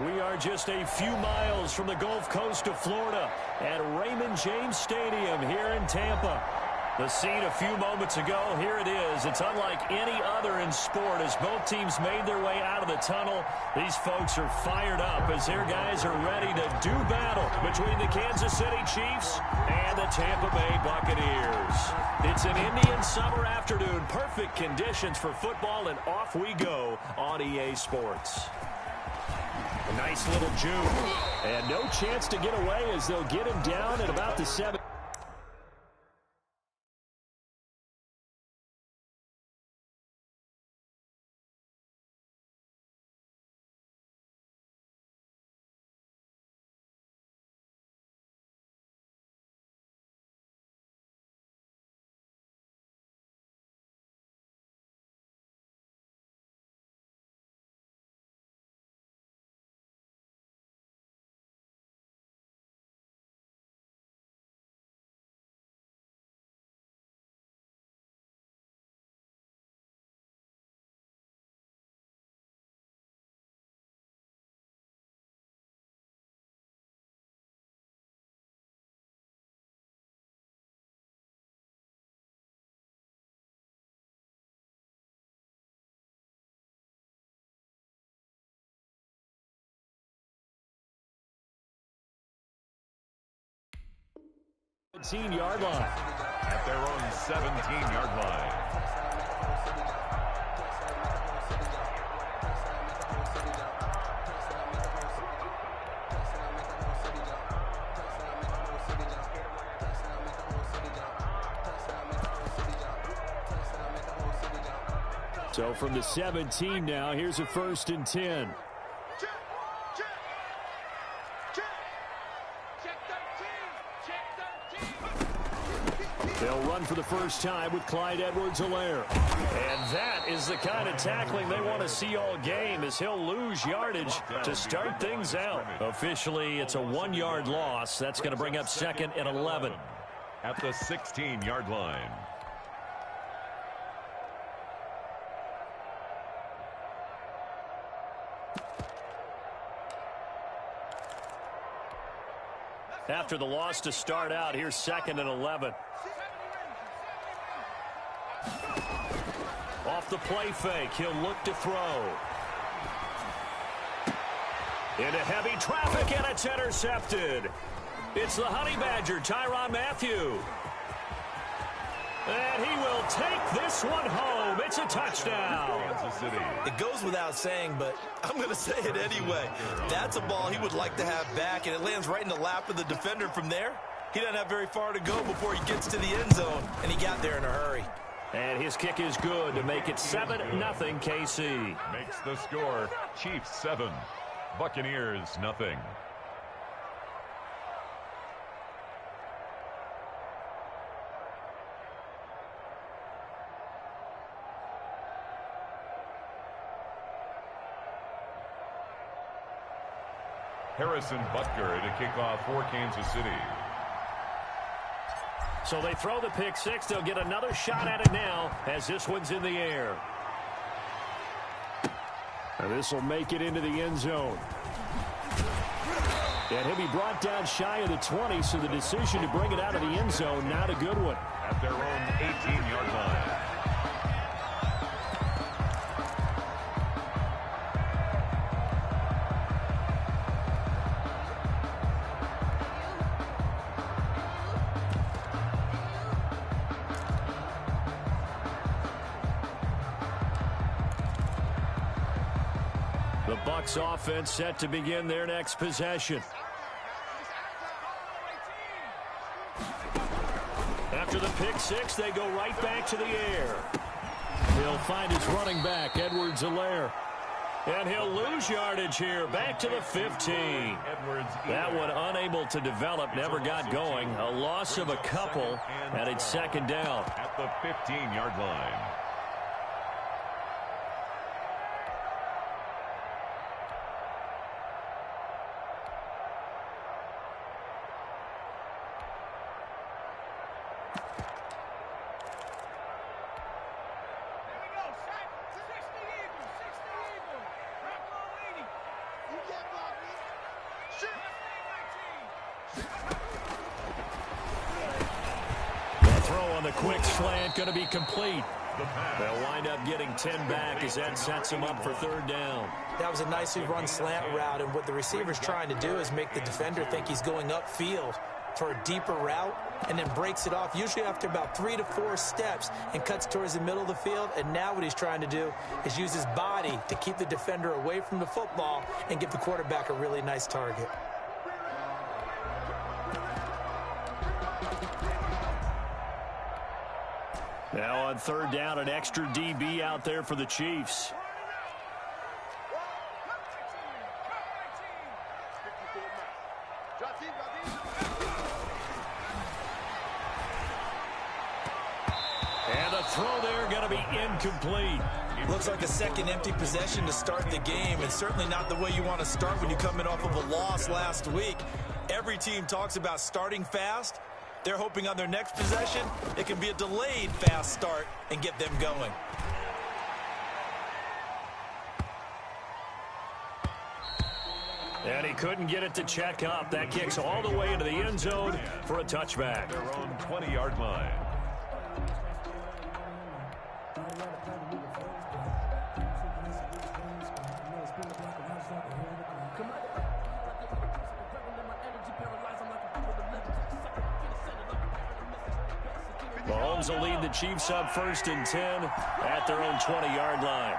We are just a few miles from the Gulf Coast of Florida at Raymond James Stadium here in Tampa. The scene a few moments ago, here it is. It's unlike any other in sport as both teams made their way out of the tunnel. These folks are fired up as their guys are ready to do battle between the Kansas City Chiefs and the Tampa Bay Buccaneers. It's an Indian summer afternoon, perfect conditions for football, and off we go on EA Sports. A nice little juke, and no chance to get away as they'll get him down at about the 7. Yard line. At their own 17-yard line. So from the 17 now, here's a 1st and 10. They'll run for the first time with Clyde Edwards-Helaire. And that is the kind of tackling they want to see all game as he'll lose yardage to start things out. Officially, it's a 1-yard loss. That's going to bring up 2nd and 11. At the 16-yard line. After the loss to start out, here's 2nd and 11. Off the play fake, he'll look to throw. Into heavy traffic, and it's intercepted. It's the Honey Badger, Tyrann Mathieu. And he will take this one home. It's a touchdown. Kansas City. It goes without saying, but I'm going to say it anyway. That's a ball he would like to have back, and it lands right in the lap of the defender from there. He doesn't have very far to go before he gets to the end zone, and he got there in a hurry. And his kick is good to make it 7-0 KC. Makes the score Chiefs 7, Buccaneers 0. Harrison Butker to kick off for Kansas City. So they throw the pick six. They'll get another shot at it now as this one's in the air. And this will make it into the end zone. And he'll be brought down shy of the 20, so the decision to bring it out of the end zone, not a good one. At their own 18-yard line. The Bucs offense set to begin their next possession. After the pick six, they go right back to the air. He'll find his running back, Edwards-Helaire. And he'll lose yardage here, back to the 15. That one unable to develop, never got going. A loss of a couple, and it's second down. At the 15-yard line. And the quick slant going to be complete. They'll wind up getting 10 back as that sets him up for third down. That was a nicely run slant route, and what the receiver's trying to do is make the defender think he's going upfield for a deeper route and then breaks it off, usually after about 3 to 4 steps, and cuts towards the middle of the field. And now what he's trying to do is use his body to keep the defender away from the football and give the quarterback a really nice target. Now on third down, an extra DB out there for the Chiefs. And the throw there going to be incomplete. Looks like a second empty possession to start the game, and certainly not the way you want to start when you're coming off of a loss last week. Every team talks about starting fast. They're hoping on their next possession, it can be a delayed fast start and get them going. And he couldn't get it to check up. That kicks all the way into the end zone for a touchback. Their own 20-yard line. Mahomes will lead the Chiefs up 1st and 10 at their own 20-yard line.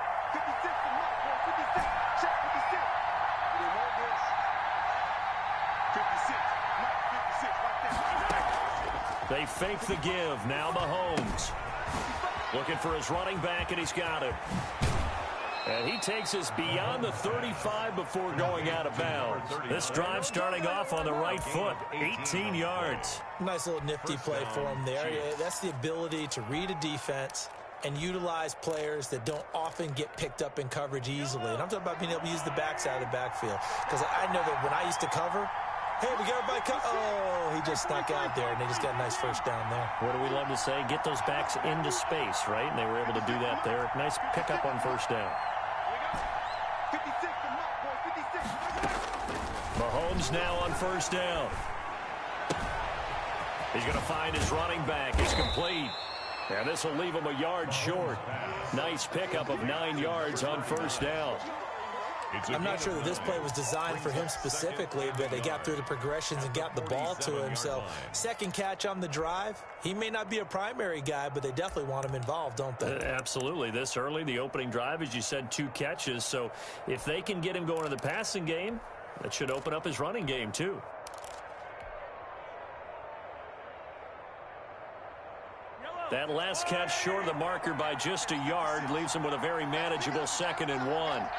They fake the give. Now Mahomes looking for his running back, and he's got him. And he takes us beyond the 35 before going out of bounds. This drive starting off on the right foot, 18 yards. Nice little nifty play for him there. Yeah, that's the ability to read a defense and utilize players that don't often get picked up in coverage easily. And I'm talking about being able to use the backside of the backfield. Because I know that when I used to cover, hey, we got everybody cover. Oh, he just snuck out there, and they just got a nice first down there. What do we love to say? Get those backs into space, right? And they were able to do that there. Nice pickup on first down. Mahomes now on first down. He's going to find his running back. It's complete. And this will leave him a yard short. Nice pickup of 9 yards on first down. I'm not sure that this play was designed for him specifically, but they got through the progressions and got the ball to him. So second catch on the drive. He may not be a primary guy, but they definitely want him involved, don't they? Absolutely. This early, the opening drive, as you said, 2 catches. So if they can get him going to the passing game, that should open up his running game too. That last catch short of the marker by just a yard leaves him with a very manageable 2nd and 1.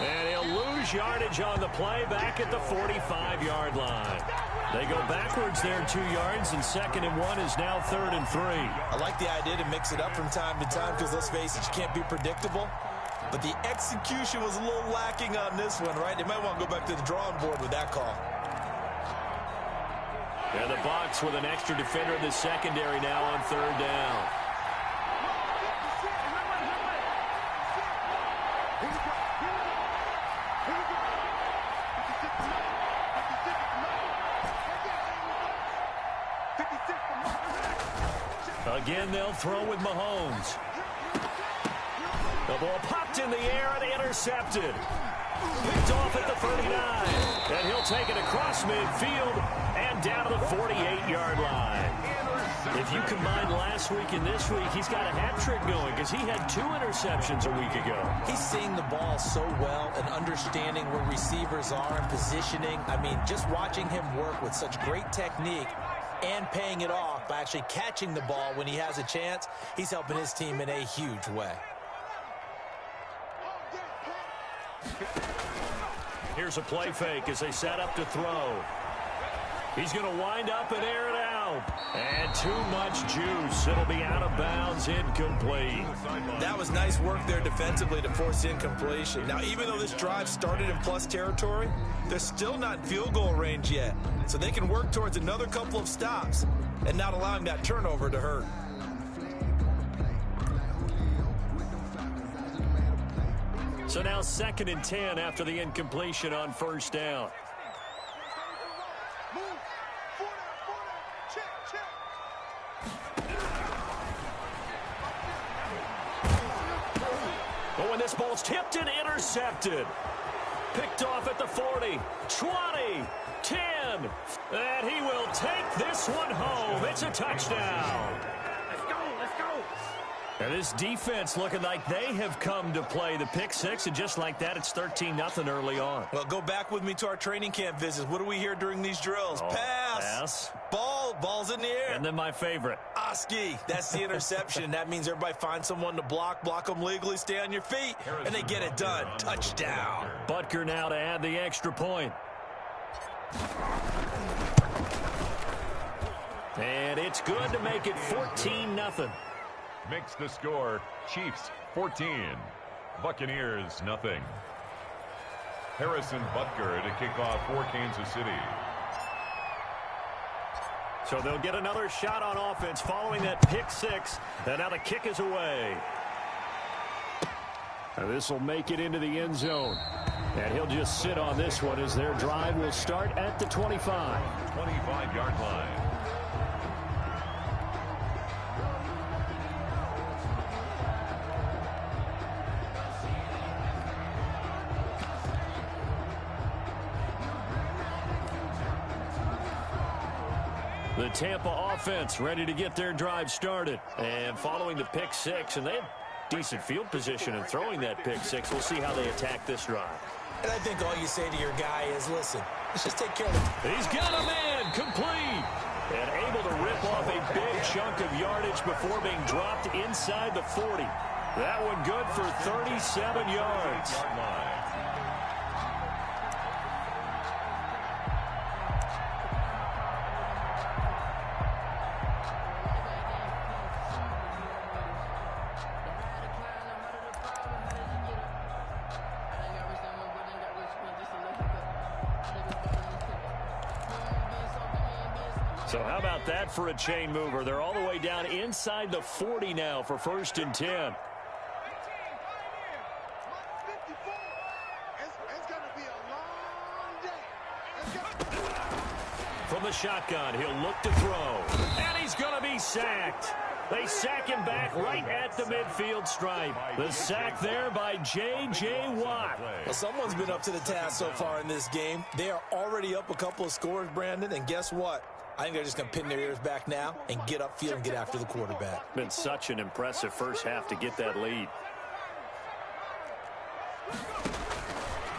And he'll lose yardage on the play back at the 45-yard line. They go backwards there 2 yards, and 2nd and 1 is now 3rd and 3. I like the idea to mix it up from time to time because, let's face it, you can't be predictable. But the execution was a little lacking on this one, right? They might want to go back to the drawing board with that call. And the Bucs with an extra defender in the secondary now on 3rd down. Again, they'll throw with Mahomes. The ball popped in the air and intercepted. Picked off at the 39. And he'll take it across midfield and down to the 48-yard line. If you combine last week and this week, he's got a hat trick going because he had 2 interceptions a week ago. He's seeing the ball so well and understanding where receivers are and positioning. I mean, just watching him work with such great technique and paying it off by actually catching the ball when he has a chance, he's helping his team in a huge way. Here's a play fake as they set up to throw. He's going to wind up and air it out. And too much juice. It'll be out of bounds, incomplete. That was nice work there defensively to force incompletion. Now, even though this drive started in plus territory, they're still not in field goal range yet. So they can work towards another couple of stops and not allowing that turnover to hurt. So now 2nd and 10 after the incompletion on first down. But when this ball's tipped and intercepted. Picked off at the 40, 20, 10. And he will take this one home. It's a touchdown. Let's go, let's go. And this defense looking like they have come to play the pick six, and just like that, it's 13-0 early on. Well, go back with me to our training camp visits. What do we hear during these drills? Pass. Ball's in the air. And then my favorite. Oski. That's the interception. That means everybody finds someone to block them legally, stay on your feet, and they get it done. Touchdown. Butker now to add the extra point. And it's good to make it 14-0. Makes the score Chiefs 14, Buccaneers nothing. Harrison Butker to kick off for Kansas City. So they'll get another shot on offense following that pick six. And now the kick is away. This will make it into the end zone. And he'll just sit on this one as their drive will start at the 25. 25-yard line. The Tampa offense ready to get their drive started. And following the pick six, and they had decent field position in throwing that pick six. We'll see how they attack this drive. And I think all you say to your guy is, listen, let's just take care of it. He's got a man complete. And able to rip off a big chunk of yardage before being dropped inside the 40. That one good for 37 yards. So how about that for a chain mover? They're all the way down inside the 40 now for 1st and 10. From the shotgun, he'll look to throw. And he's going to be sacked. They sack him back right at the midfield stripe. The sack there by J.J. Watt. Well, someone's been up to the task so far in this game. They are already up a couple of scores, Brandon, and guess what? I think they're just going to pin their ears back now and get upfield and get after the quarterback. Been such an impressive first half to get that lead.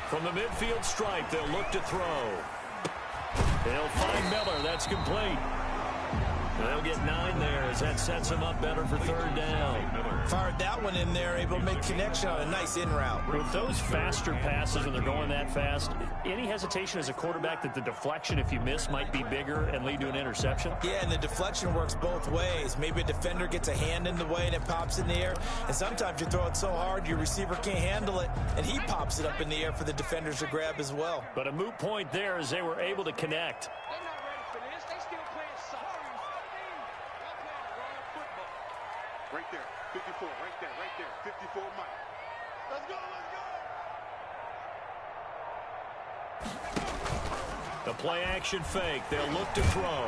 From the midfield stripe, they'll look to throw. They'll find Miller. That's complete. They'll get 9 there as that sets them up better for 3rd down. Fired that one in there, able to make connection on a nice in route. With those faster passes when they're going that fast, any hesitation as a quarterback that the deflection, if you miss, might be bigger and lead to an interception? Yeah, and the deflection works both ways. Maybe a defender gets a hand in the way and it pops in the air. And sometimes you throw it so hard your receiver can't handle it, and he pops it up in the air for the defenders to grab as well. But a moot point there as they were able to connect. Right there, 54, right there, 54 Mike. Let's go. The play action fake. They'll look to throw.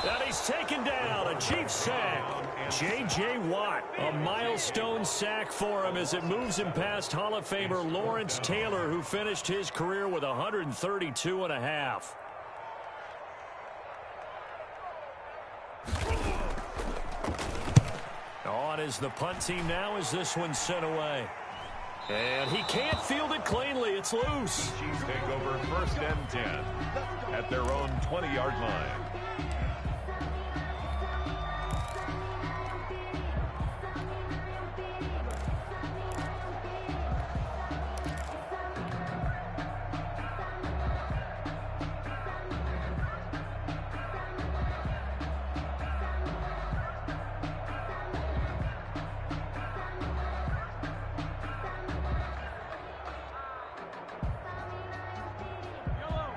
And he's taken down. A Chiefs sack. J.J. Watt. A milestone sack for him as it moves him past Hall of Famer Lawrence Taylor, who finished his career with 132 and a half. On is the punt team now as this one's sent away. And he can't field it cleanly. It's loose. Chiefs take over 1st and 10 at their own 20-yard line.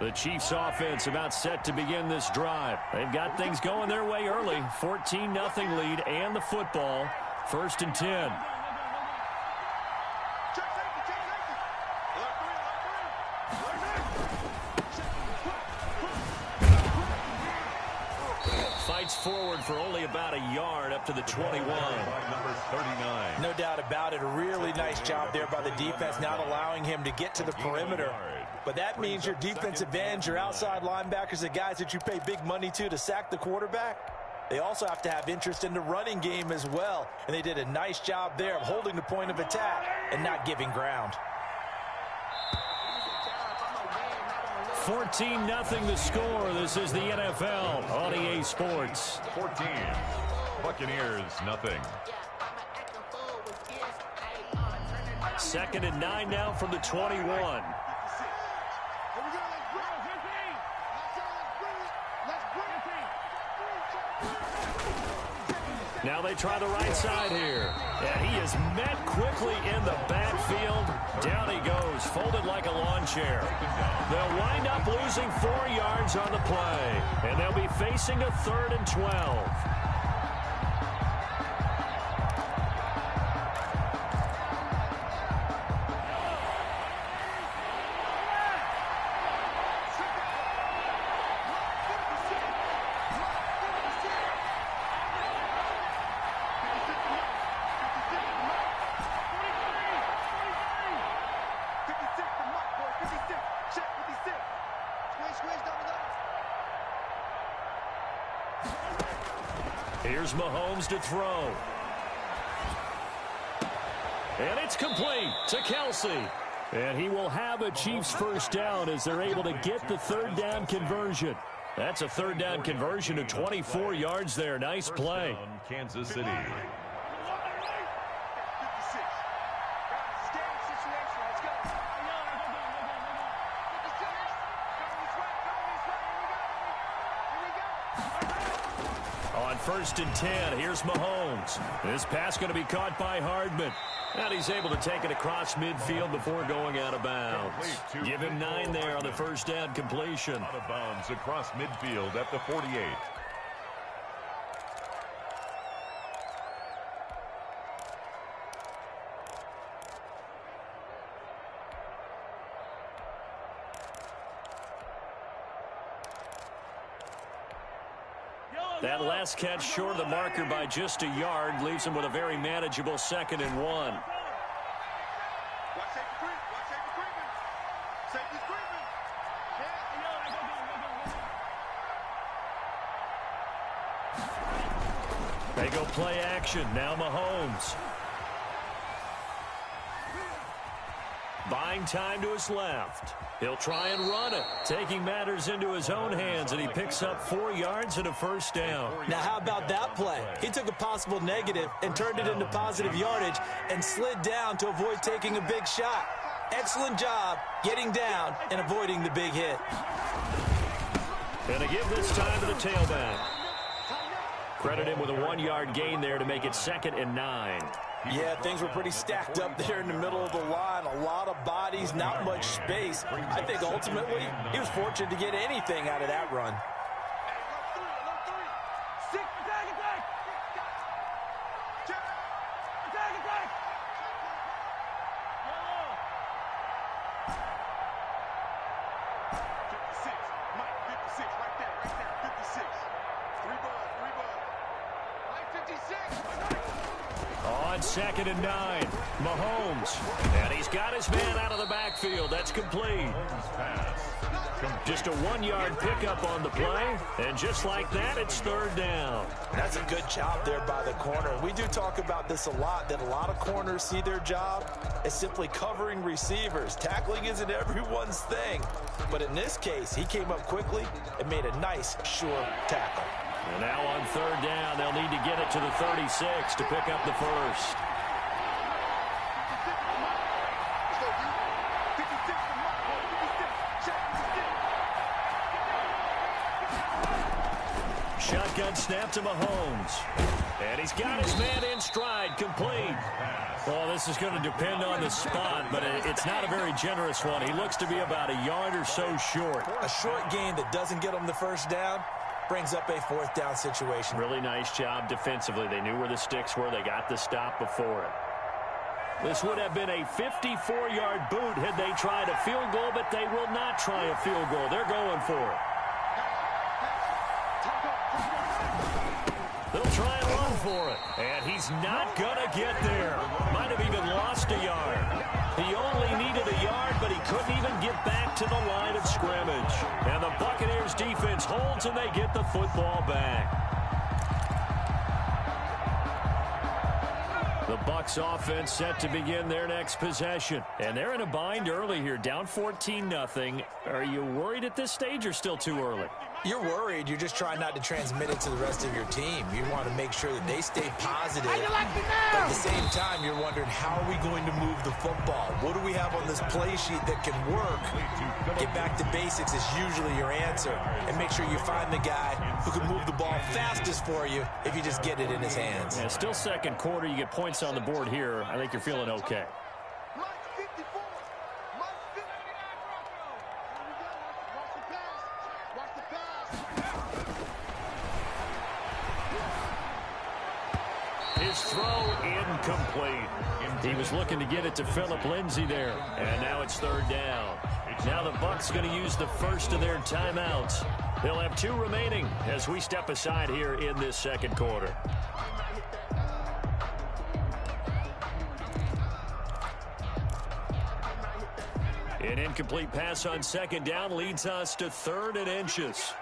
The Chiefs offense about set to begin this drive. They've got things going their way early. 14-0 lead and the football. 1st and 10. strides forward for only about a yard up to the 21. Number 39. No doubt about it. A really nice job there by the defense, not allowing him to get to the perimeter. But that means your defensive ends, your outside linebackers, the guys that you pay big money to sack the quarterback, they also have to have interest in the running game as well. And they did a nice job there of holding the point of attack and not giving ground. 14-0 the score. This is the NFL on EA Sports. 14. Buccaneers, nothing. 2nd and 9 now from the 21. Now they try the right side here. And he is met quickly in the backfield. Down he goes, folded like a lawn chair. They'll wind up losing 4 yards on the play. And they'll be facing a 3rd and 12. Here's Mahomes to throw. And it's complete to Kelsey. And he will have a Chiefs first down as they're able to get the 3rd down conversion. That's a 3rd down conversion of 24 yards there. Nice play. Kansas City. On 1st and 10, here's Mahomes. This pass going to be caught by Hardman. And he's able to take it across midfield before going out of bounds. Give him 9 there on the 1st down completion. Out of bounds across midfield at the 48. That last catch short of the marker by just a yard leaves him with a very manageable 2nd and 1. They go play action. Now Mahomes. Buying time to his left. He'll try and run it, taking matters into his own hands, and he picks up 4 yards and a 1st down. Now, how about that play? He took a possible negative and turned it into positive yardage and slid down to avoid taking a big shot. Excellent job getting down and avoiding the big hit. And to give this time to the tailback. Credit him with a 1-yard gain there to make it 2nd and 9. Yeah, things were pretty stacked up there in the middle of the line. A lot of bodies, not much space. I think ultimately he was fortunate to get anything out of that run. On 2nd and 9, Mahomes. And he's got his man out of the backfield. That's complete. Just a 1-yard pickup on the play. And just like that, it's 3rd down. That's a good job there by the corner. We do talk about this a lot, that a lot of corners see their job as simply covering receivers. Tackling isn't everyone's thing. But in this case, he came up quickly and made a nice, sure tackle. And now on 3rd down, they'll need to get it to the 36 to pick up the 1st. Shotgun snap to Mahomes. And he's got his man in stride, complete. Well, this is going to depend on the spot, but it's not a very generous one. He looks to be about a yard or so short. A short gain that doesn't get him the 1st down brings up a 4th down situation. Really nice job defensively. They knew where the sticks were. They got the stop before it. This would have been a 54-yard boot had they tried a field goal, but they will not try a field goal. They're going for it. They'll try and run for it. And he's not going to get there. Might have even lost a yard. He only needed a yard, but he couldn't even get back to the line of scrimmage. And the Buccaneers defense holds and they get the football back. The Bucs offense set to begin their next possession. And they're in a bind early here, down 14-0. Are you worried at this stage or still too early? You're worried. You're just trying not to transmit it to the rest of your team. You want to make sure that they stay positive. But at the same time, you're wondering, how are we going to move the football? What do we have on this play sheet that can work? Get back to basics is usually your answer. And make sure you find the guy who can move the ball fastest for you if you just get it in his hands. Yeah, still second quarter. You get points on the board here. I think you're feeling okay. His throw incomplete. He was looking to get it to Phillip Lindsay there. And now it's third down. Now the Bucs going to use the first of their timeouts. They'll have 2 remaining as we step aside here in this second quarter. An incomplete pass on second down leads us to 3rd and inches.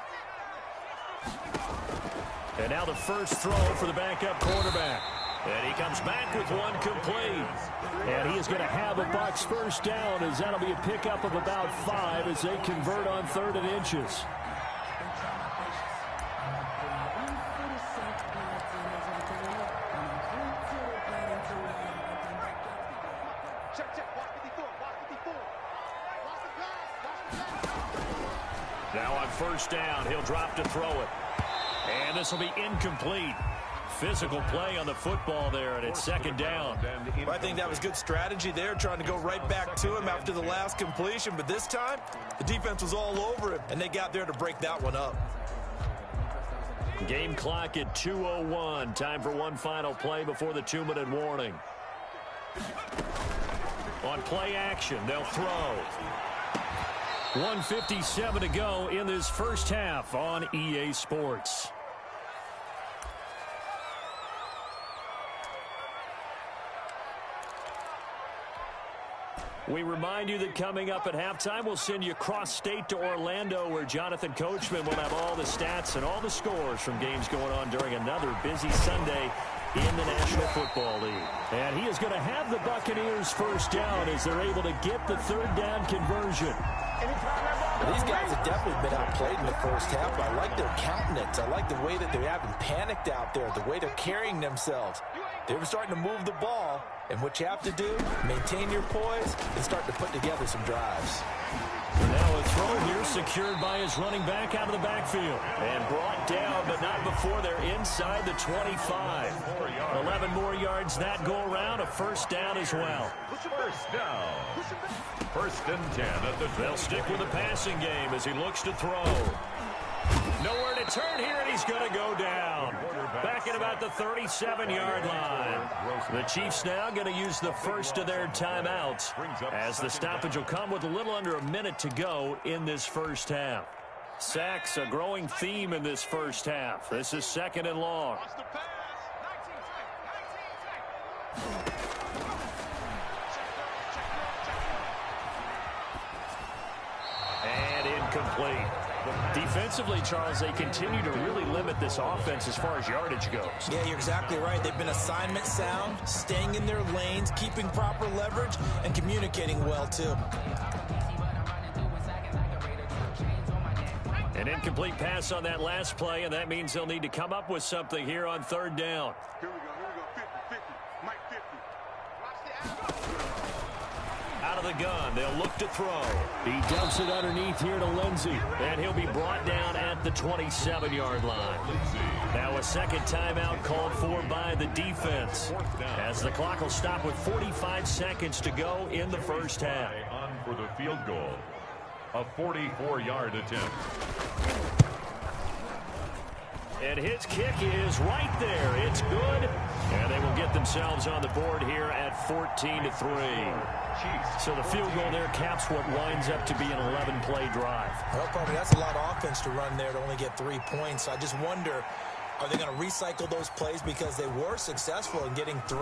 And now the first throw for the backup quarterback. And he comes back with one complete. And he is going to have a Bucs first down, as that'll be a pickup of about 5 as they convert on 3rd and inches. Now on first down, he'll drop to throw it. And this will be incomplete. Physical play on the football there, and it's second down. Well, I think that was good strategy there, trying to go right back to him after the last completion. But this time, the defense was all over him, and they got there to break that one up. Game clock at 2:01. Time for one final play before the 2-minute warning. On play action, they'll throw. 1:57 to go in this first half on EA Sports. We remind you that coming up at halftime, we'll send you cross-state to Orlando, where Jonathan Coachman will have all the stats and all the scores from games going on during another busy Sunday in the National Football League. And he is going to have the Buccaneers first down as they're able to get the third down conversion. These guys have definitely been outplayed in the first half. I like their countenance. I like the way that they haven't panicked out there, the way they're carrying themselves. They were starting to move the ball, and what you have to do, maintain your poise and start to put together some drives. Now a throw here secured by his running back out of the backfield. And brought down, but not before they're inside the 25. 11 more yards that go around, a first down as well. First down. 1st and 10 at the 12. They'll stick with the passing game as he looks to throw. Nowhere to turn here, and he's going to go down. Back at about the 37-yard line. The Chiefs now going to use the first of their timeouts, as the stoppage will come with a little under a minute to go in this first half. Sacks, a growing theme in this first half. This is 2nd and long. And incomplete. Defensively, Charles, they continue to really limit this offense as far as yardage goes. Yeah, you're exactly right. They've been assignment sound, staying in their lanes, keeping proper leverage, and communicating well, too. An incomplete pass on that last play, and that means they'll need to come up with something here on 3rd down. Here we go, 50, Mike 50. Out of the gun, they'll look to throw. He dumps it underneath here to Lindsay, and he'll be brought down at the 27-yard line. Now a second timeout called for by the defense, as the clock will stop with 45 seconds to go in the first half. On for the field goal. A 44-yard attempt. And his kick is right there. It's good. And they will get themselves on the board here at 14-3. So the field goal there caps what winds up to be an 11-play drive. Well, probably that's a lot of offense to run there to only get 3 points. I just wonder, Are they going to recycle those plays because they were successful in getting 3?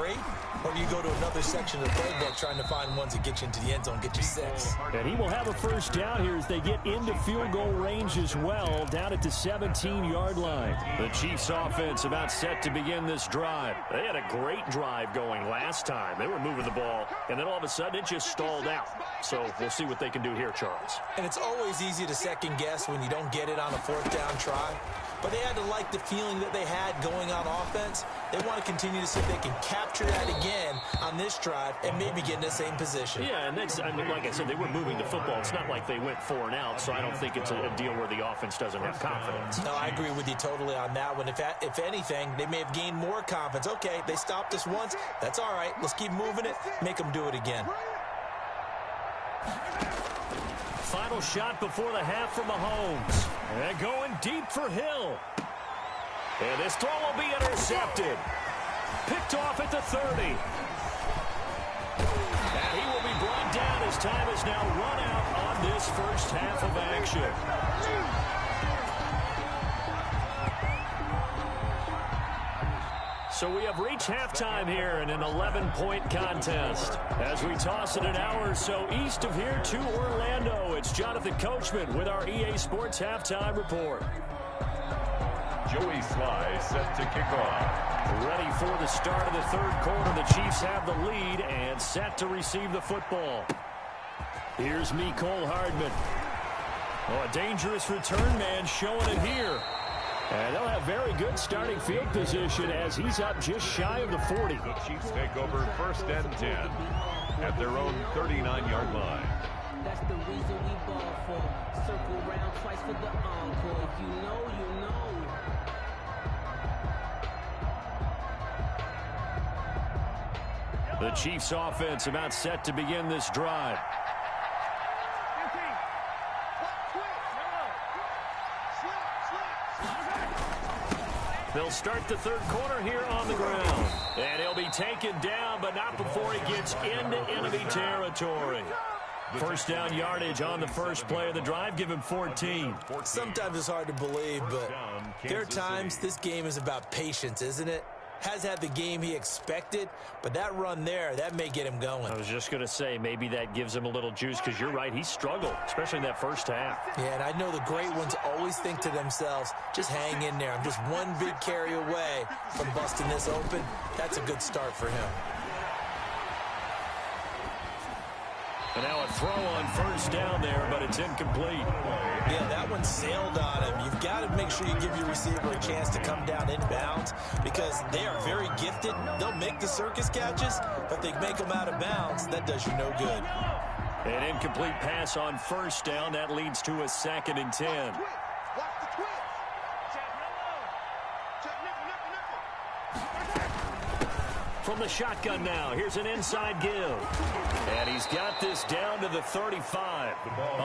Or do you go to another section of the playbook trying to find ones that get you into the end zone, get you 6? And he will have a first down here as they get into field goal range as well, down at the 17-yard line. The Chiefs offense about set to begin this drive. They had a great drive going last time. They were moving the ball, and then all of a sudden it just stalled out. So we'll see what they can do here, Charles. And it's always easy to second guess when you don't get it on a 4th down try. But they had to like the feeling that they had going on offense. They want to continue to see if they can capture that again on this drive and maybe get in the same position. Yeah, and that's, I mean, like I said, they were moving the football. It's not like they went 4 and out, so I don't think it's a deal where the offense doesn't have confidence. No, I agree with you totally on that one. If anything, they may have gained more confidence. Okay, they stopped us once. That's all right. Let's keep moving it. Make them do it again. Final shot before the half from Mahomes. And going deep for Hill. And this throw will be intercepted. Picked off at the 30. And he will be brought down as time is now run out on this first half of action. So we have reached halftime here in an 11-point contest. As we toss it an hour or so east of here to Orlando, it's Jonathan Coachman with our EA Sports Halftime Report. Joey Sly set to kick off. Ready for the start of the third quarter. The Chiefs have the lead and set to receive the football. Here's Mecole Hardman. Oh, a dangerous return man showing it here. And they'll have very good starting field position as he's up just shy of the 40. The Chiefs take over 1st and 10 at their own 39-yard line. That's the reason we ball for. Circle round twice for the encore. If you know, you know. The Chiefs offense about set to begin this drive. They'll start the third quarter here on the ground. And he'll be taken down, but not before he gets into enemy territory. First down yardage on the first play of the drive. Give him 14. Sometimes it's hard to believe, but there are times this game is about patience, isn't it? Has had the game he expected, but that run there, that may get him going. I was just going to say, maybe that gives him a little juice, because you're right, he struggled, especially in that first half. Yeah, and I know the great ones always think to themselves, just hang in there. I'm just one big carry away from busting this open. That's a good start for him. And now a throw on first down there, but it's incomplete. Yeah, that one sailed on him. You've got to make sure you give your receiver a chance to come down inbounds because they are very gifted. They'll make the circus catches, but they make them out of bounds. That does you no good. An incomplete pass on first down. That leads to a 2nd and 10. From the shotgun now, here's an inside give. And he's got this down to the 35.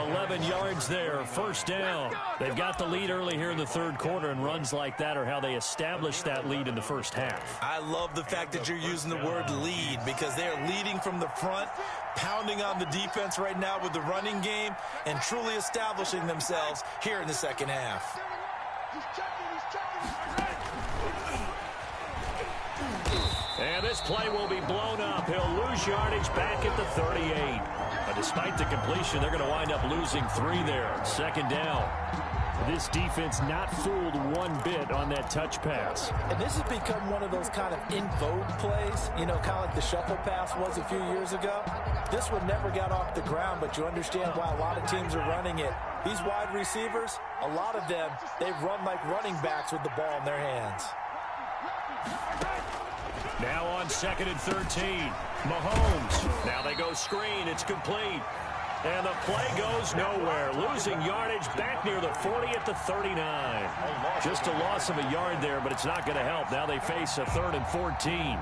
11 yards there, first down. They've got the lead early here in the third quarter, and runs like that are how they establish that lead in the first half. I love the fact that you're using the word lead because they're leading from the front, pounding on the defense right now with the running game, and truly establishing themselves here in the second half. And this play will be blown up. He'll lose yardage back at the 38. But despite the completion, they're going to wind up losing 3 there. 2nd down. This defense not fooled one bit on that touch pass. And this has become one of those kind of in vogue plays, you know, kind of like the shuffle pass was a few years ago. This one never got off the ground, but you understand why a lot of teams are running it. These wide receivers, a lot of them, they run like running backs with the ball in their hands. Now on 2nd and 13. Mahomes. Now they go screen. It's complete. And the play goes nowhere. Losing yardage back near the 40 at the 39. Just a loss of a yard there, but it's not going to help. Now they face a 3rd and 14.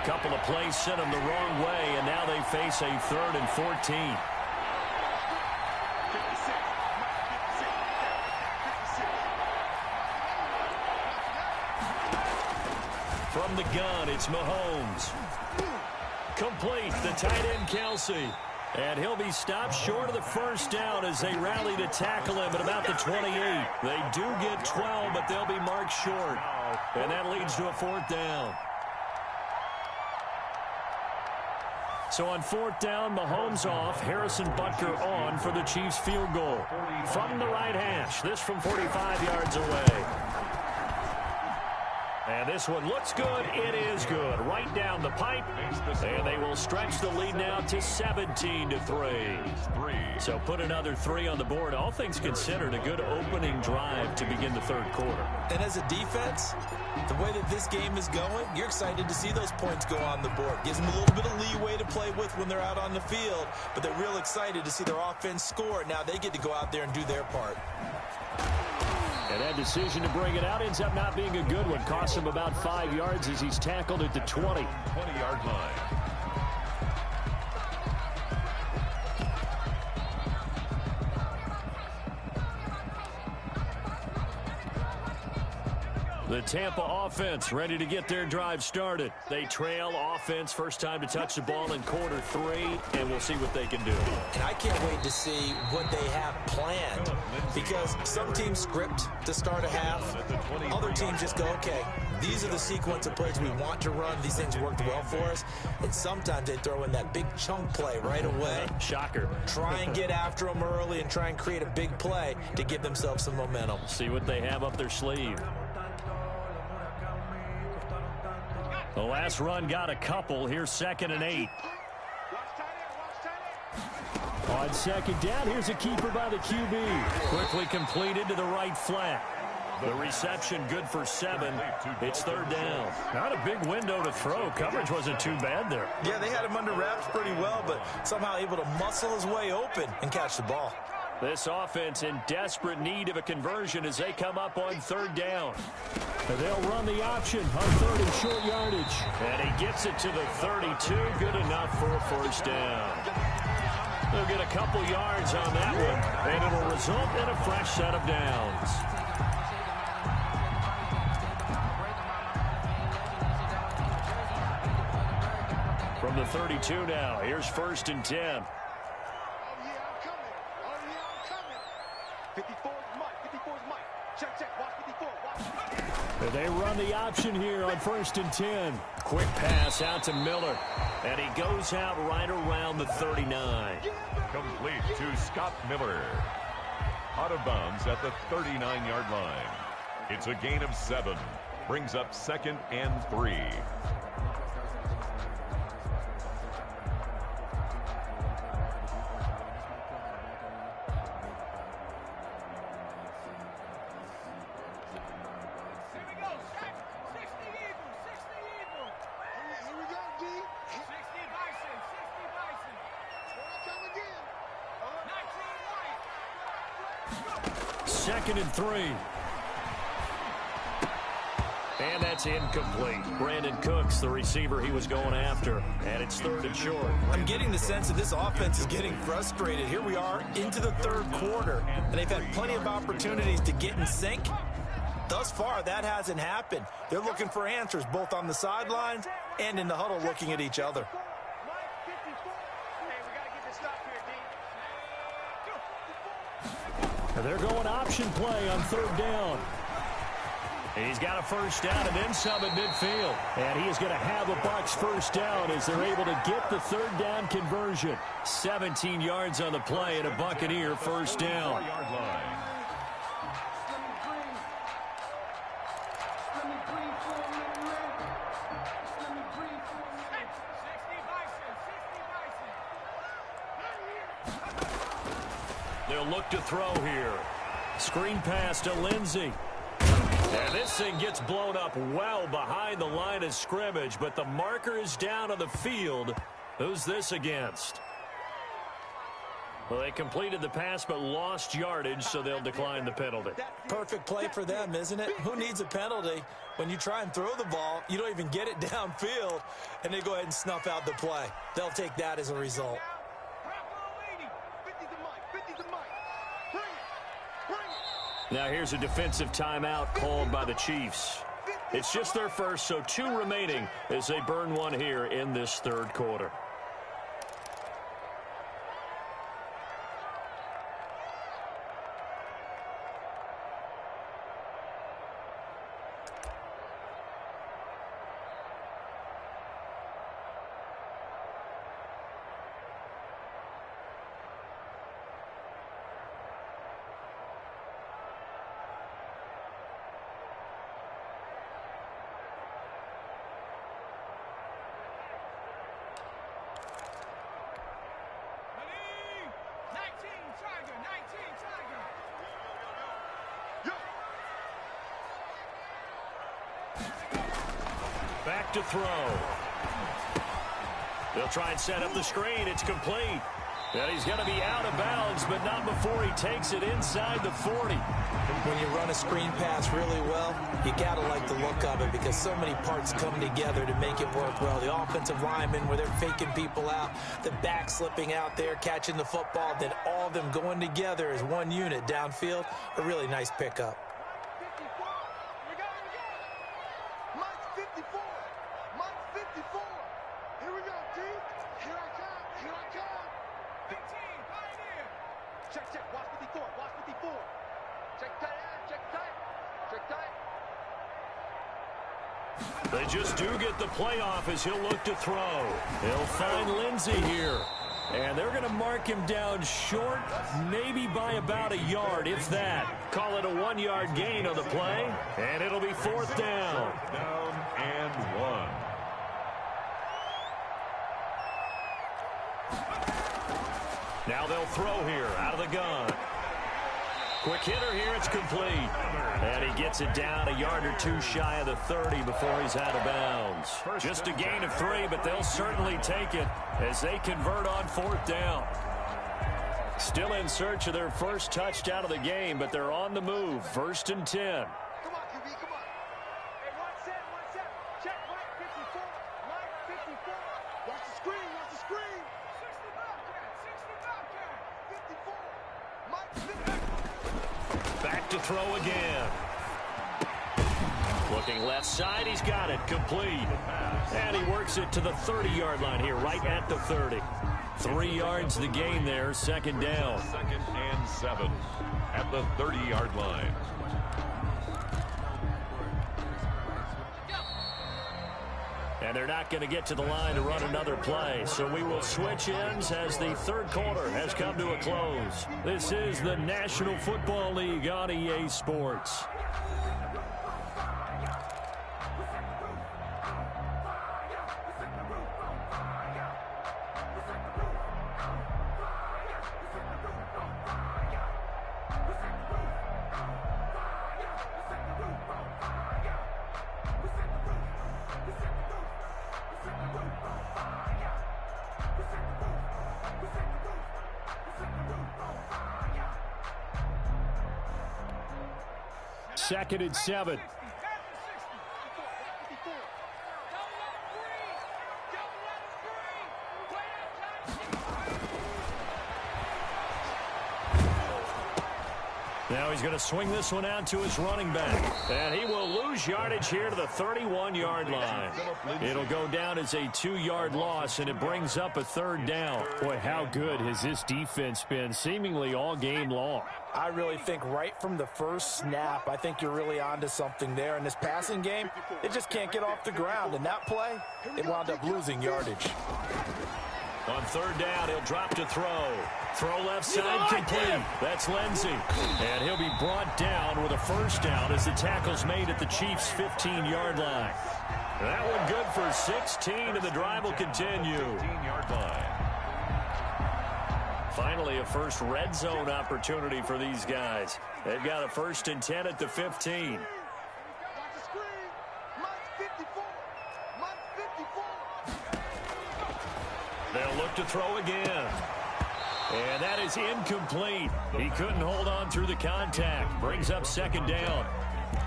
Couple of plays sent them the wrong way, and now they face a 3rd and 14. From the gun, it's Mahomes. Complete, the tight end, Kelsey. And he'll be stopped short of the first down as they rally to tackle him at about the 28. They do get 12, but they'll be marked short. And that leads to a 4th down. So on 4th down, Mahomes off, Harrison Butker on for the Chiefs field goal. From the right hash, this from 45 yards away. And this one looks good. It is good. Right down the pipe. And they will stretch the lead now to 17-3. So put another 3 on the board. All things considered, a good opening drive to begin the 3rd quarter. And as a defense, the way that this game is going, you're excited to see those points go on the board. Gives them a little bit of leeway to play with when they're out on the field. But they're real excited to see their offense score. Now they get to go out there and do their part. And that decision to bring it out ends up not being a good one. Costs him about 5 yards as he's tackled at the 20. 20-yard line. The Tampa offense ready to get their drive started. They trail offense, first time to touch the ball in quarter 3, and we'll see what they can do. And I can't wait to see what they have planned, because some teams script to start a half. Other teams just go, okay, these are the sequence of plays we want to run. These things worked well for us. And sometimes they throw in that big chunk play right away. Shocker. Try and get after them early and try and create a big play to give themselves some momentum. See what they have up their sleeve. The last run got a couple. Here's 2nd and 8. On 2nd down, here's a keeper by the QB. Quickly completed to the right flat. The reception good for 7. It's 3rd down. Not a big window to throw. Coverage wasn't too bad there. Yeah, they had him under wraps pretty well, but somehow able to muscle his way open and catch the ball. This offense in desperate need of a conversion as they come up on 3rd down. They'll run the option on 3rd and short yardage. And he gets it to the 32. Good enough for a 1st down. They'll get a couple yards on that one, and it'll result in a fresh set of downs. From the 32 now, here's 1st and 10. 54's Mike. 54's Mike. Check, watch 54. Watch. They run the option here on 1st and 10. Quick pass out to Miller. And he goes out right around the 39. Complete to Scott Miller. Out of bounds at the 39-yard line. It's a gain of 7. Brings up 2nd and 3. Second and 3. And that's incomplete. Brandon Cooks, the receiver he was going after. And it's 3rd and short. I'm getting the sense that this offense is getting frustrated. Here we are into the 3rd quarter, and they've had plenty of opportunities to get in sync. Thus far, that hasn't happened. They're looking for answers both on the sidelines and in the huddle looking at each other. They're going option play on 3rd down. He's got a 1st down and then some at midfield. And he is going to have a Bucs 1st down as they're able to get the 3rd down conversion. 17 yards on the play and a Buccaneer 1st down. They'll look to throw here. Screen pass to Lindsey. And this thing gets blown up well behind the line of scrimmage, but the marker is down on the field. Who's this against? Well, they completed the pass but lost yardage, so they'll decline the penalty. Perfect play for them, isn't it? Who needs a penalty? When you try and throw the ball, you don't even get it downfield, and they go ahead and snuff out the play. They'll take that as a result. Now here's a defensive timeout called by the Chiefs. It's just their first, so 2 remaining as they burn one here in this 3rd quarter. Back to throw. They'll try and set up the screen. It's complete. And he's going to be out of bounds, but not before he takes it inside the 40. When you run a screen pass really well, you got to like the look of it because so many parts come together to make it work well. The offensive linemen, where they're faking people out, the back slipping out there, catching the football, then all of them going together as one unit downfield. A really nice pickup. They just do get the playoff as he'll look to throw. He'll find Lindsey here. And they're going to mark him down short, maybe by about a yard, if that. Call it a 1-yard gain on the play, and it'll be 4th down. Down and 1. Now they'll throw here out of the gun. Quick hitter here, it's complete. And he gets it down a yard or two shy of the 30 before he's out of bounds. Just a gain of 3, but they'll certainly take it as they convert on 4th down. Still in search of their first touchdown of the game, but they're on the move. 1st and 10. Come on, QB, come on. Hey, 1 set. Check, Mike 54. Mike 54. Watch the screen, watch the screen. 60 Bobcat. 54. Mike 54. Back to throw again. Looking left side, he's got it, complete. And he works it to the 30-yard line here, right at the 30. 3 yards the gain there, 2nd down. 2nd and 7 at the 30-yard line. And they're not going to get to the line to run another play. So we will switch ends as the 3rd quarter has come to a close. This is the National Football League on EA Sports. Second and 7. Now he's going to swing this one out to his running back. And he will lose yardage here to the 31-yard line. It'll go down as a 2-yard loss, and it brings up a 3rd down. Boy, how good has this defense been seemingly all game long? I really think right from the first snap, I think you're really onto something there. In this passing game, it just can't get off the ground. In that play, it wound up losing yardage. On 3rd down, he'll drop to throw. Throw left side complete. That's Lindsey. And he'll be brought down with a 1st down as the tackle's made at the Chiefs' 15-yard line. That one good for 16, and the drive will continue. 15-yard line. Finally, a first red zone opportunity for these guys. They've got a 1st and 10 at the 15. They'll look to throw again. And that is incomplete. He couldn't hold on through the contact. Brings up 2nd down.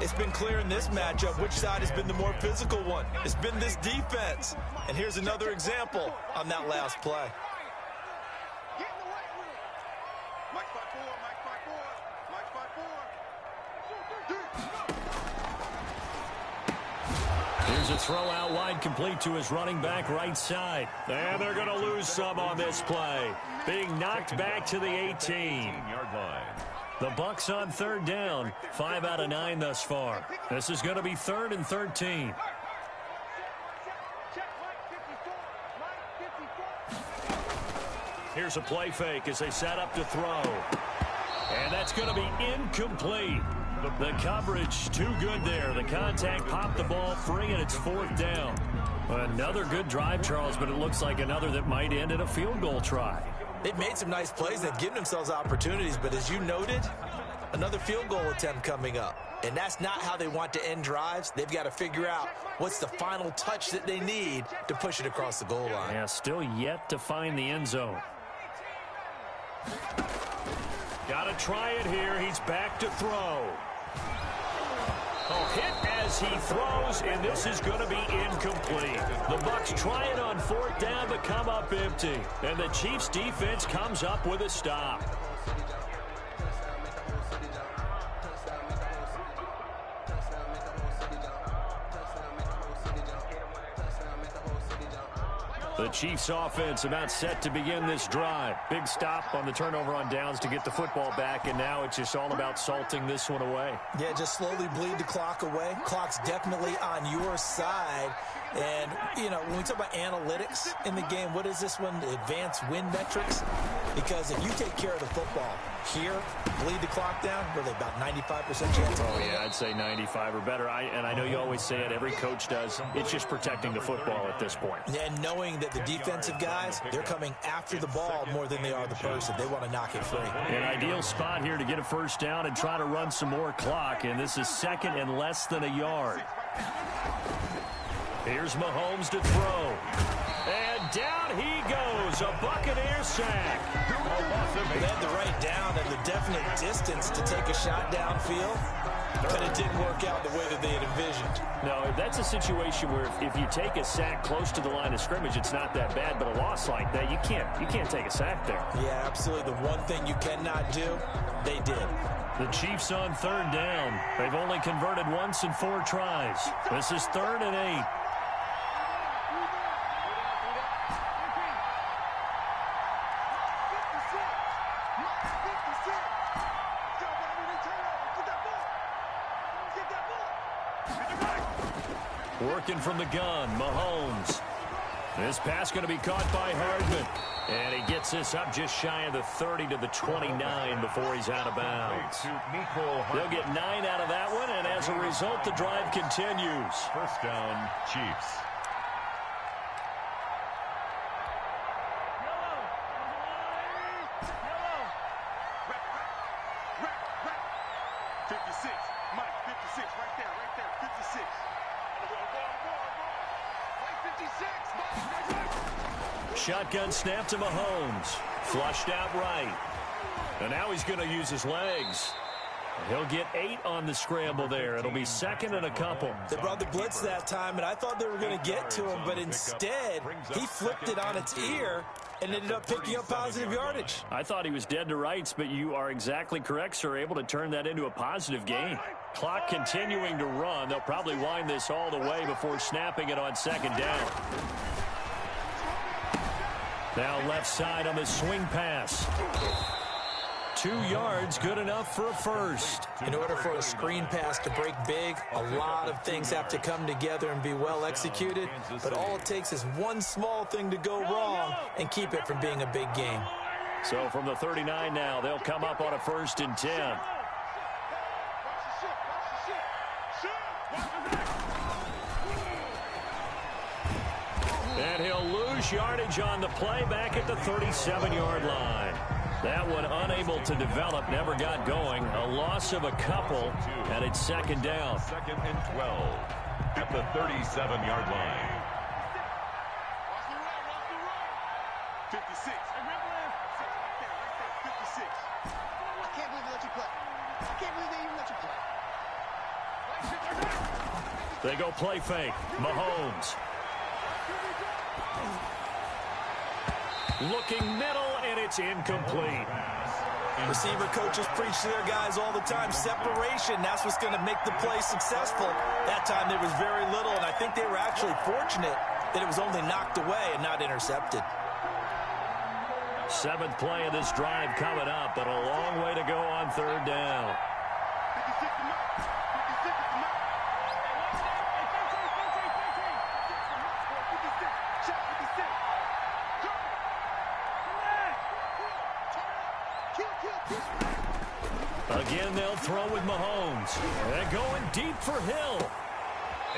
It's been clear in this matchup which side has been the more physical one. It's been this defense. And here's another example on that last play. Get in the right with it. Mike 5-4, Mike 5-4, Mike 5-4. Here's a throw out wide, complete to his running back right side. And they're going to lose some on this play. Being knocked back to the 18-yard line. The Bucs on 3rd down. 5 out of 9 thus far. This is going to be 3rd and 13. Here's a play fake as they set up to throw. And that's going to be incomplete. The coverage too good there. The contact popped the ball free, and it's 4th down. Another good drive, Charles, but it looks like another that might end in a field goal try. They've made some nice plays. They've given themselves opportunities, but as you noted, another field goal attempt coming up. And that's not how they want to end drives. They've got to figure out what's the final touch that they need to push it across the goal line. Yeah, still yet to find the end zone. Got to try it here. He's back to throw. Hit as he throws, and this is going to be incomplete. The Bucs try it on 4th down, but come up empty. And the Chiefs' defense comes up with a stop. The Chiefs offense about set to begin this drive. Big stop on the turnover on downs to get the football back, and now it's just all about salting this one away. Yeah, just slowly bleed the clock away. Clock's definitely on your side. And, you know, when we talk about analytics in the game, what is this one? Advanced win metrics? Because if you take care of the football here, bleed the clock down, were they about 95% chance? Oh, yeah, I'd say 95 or better. And I know you always say it, every coach does. It's just protecting the football at this point. And knowing that the defensive guys, they're coming after the ball more than they are the person. They want to knock it free. An ideal spot here to get a first down and try to run some more clock. And this is 2nd and less than a yard. Here's Mahomes to throw. And down he goes. A Buccaneer sack. They had the right down and the definite distance to take a shot downfield, but it didn't work out the way that they had envisioned. No, that's a situation where if you take a sack close to the line of scrimmage, it's not that bad, but a loss like that, you can't take a sack there. Yeah, absolutely. The one thing you cannot do, they did. The Chiefs on 3rd down. They've only converted once in 4 tries. This is 3rd and 8. Working from the gun, Mahomes. This pass going to be caught by Hardman. And he gets this up just shy of the 30 to the 29 before he's out of bounds. They'll get 9 out of that one, and as a result, the drive continues. First down, Chiefs. Shotgun snap to Mahomes. Flushed out right. And now he's going to use his legs. He'll get 8 on the scramble there. It'll be 2nd and a couple. They brought the blitz that time, and I thought they were going to get to him, but instead, he flipped it on its ear and ended up picking up positive yardage. I thought he was dead to rights, but you are exactly correct, sir. Able to turn that into a positive gain. Clock continuing to run. They'll probably wind this all the way before snapping it on 2nd down. Now left side on the swing pass. 2 yards, good enough for a first. In order for a screen pass to break big, a lot of things have to come together and be well executed. But all it takes is one small thing to go wrong and keep it from being a big game. So from the 39 now, they'll come up on a 1st and 10. And he'll lose yardage on the play back at the 37-yard line. That one unable to develop, never got going. A loss of a couple, and it's 2nd down. 2nd and 12 at the 37-yard line. 56. 56. I can't believe they let you play. I can't believe they even let you play. They go play fake. Mahomes. Looking middle, and it's incomplete. Receiver coaches preach to their guys all the time. Separation, that's what's going to make the play successful. That time there was very little, and I think they were actually fortunate that it was only knocked away and not intercepted. 7th play of this drive coming up, but a long way to go on 3rd down. Again, they'll throw with Mahomes. They're going deep for Hill.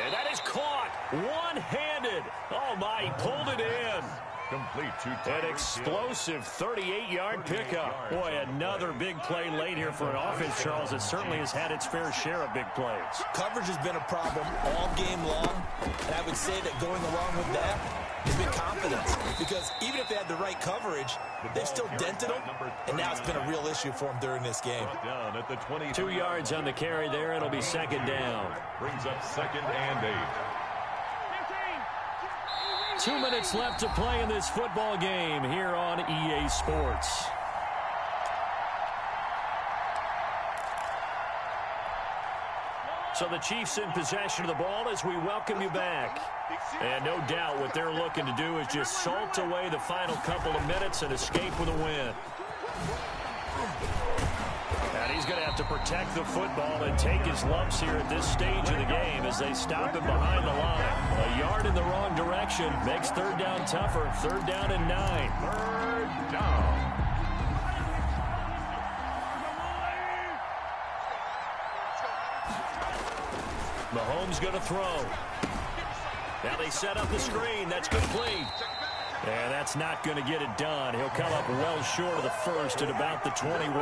And that is caught one-handed. Oh, my, he pulled it in. Complete to An explosive 38-yard pickup. Boy, another big play late here for an offense, Charles. It certainly has had its fair share of big plays. Coverage has been a problem all game long, and I would say that going along with that has been confidence, because even if they had the right coverage, they've still dented them, and now it's been a real issue for them during this game. Down at the 20. 2 yards on the carry there. It'll be second down. Brings up 2nd and 8. 2 minutes left to play in this football game here on EA Sports. So the Chiefs in possession of the ball as we welcome you back. And no doubt what they're looking to do is just salt away the final couple of minutes and escape with a win. And he's going to have to protect the football and take his lumps here at this stage of the game as they stop him behind the line. A yard in the wrong direction makes third down tougher. 3rd down and 9. 3rd down. Mahomes going to throw. Now they set up the screen. That's complete. And that's not going to get it done. He'll come up well short of the first at about the 21.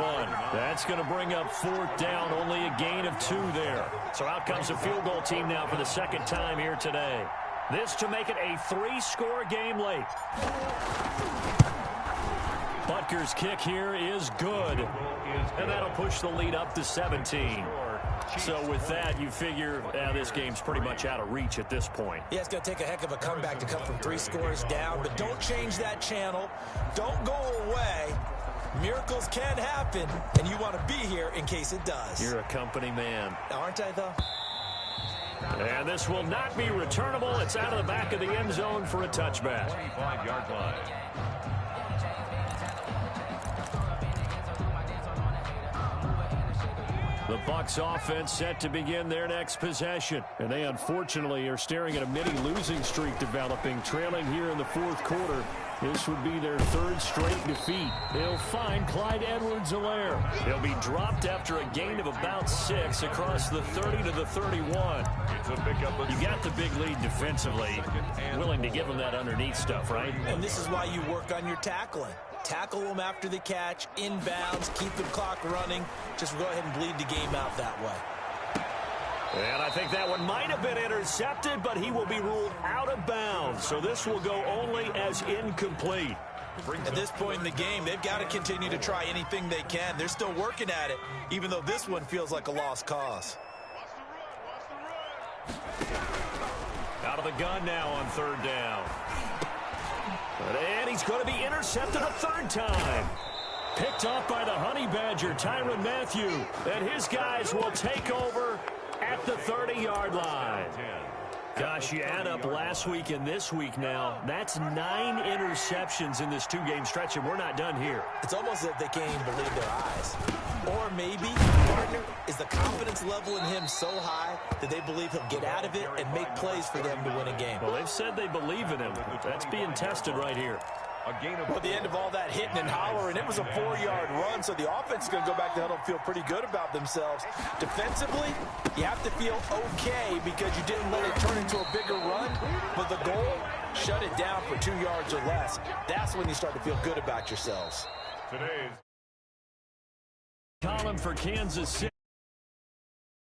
That's going to bring up 4th down. Only a gain of 2 there. So out comes a field goal team now for the 2nd time here today. This to make it a 3-score game late. Butker's kick here is good. And that'll push the lead up to 17. So with that, you figure this game's pretty much out of reach at this point. Yeah, it's going to take a heck of a comeback to come from 3 scores down, but don't change that channel. Don't go away. Miracles can happen, and you want to be here in case it does. You're a company man. Aren't I, though? And this will not be returnable. It's out of the back of the end zone for a touchback. 25-yard line. The Bucs offense set to begin their next possession. And they unfortunately are staring at a mini losing streak developing, trailing here in the 4th quarter. This would be their 3rd straight defeat. They'll find Clyde Edwards-Helaire. He'll be dropped after a gain of about 6 across the 30 to the 31. It's a pickup. You got the big lead defensively. Willing to give them that underneath stuff, right? And this is why you work on your tackling. Tackle them after the catch, inbounds, keep the clock running. Just go ahead and bleed the game out that way. And I think that one might have been intercepted, but he will be ruled out of bounds. So this will go only as incomplete. At this point in the game, they've got to continue to try anything they can. They're still working at it, even though this one feels like a lost cause. Out of the gun now on 3rd down. And he's going to be intercepted a 3rd time. Picked off by the Honey Badger, Tyrann Mathieu. And his guys will take over at the 30-yard line. Gosh, you add up last week and this week now. That's 9 interceptions in this 2-game stretch, and we're not done here. It's almost as if they can't even believe their eyes. Or maybe, partner, is the confidence level in him so high that they believe he'll get out of it and make plays for them to win a game. Well, they've said they believe in him. That's being tested right here. At the end of all that hitting and hollering, it was a 4-yard run, so the offense is going to go back to huddle and feel pretty good about themselves. Defensively, you have to feel okay because you didn't let it turn into a bigger run, but the goal, shut it down for 2 yards or less. That's when you start to feel good about yourselves. Today's Column for Kansas City.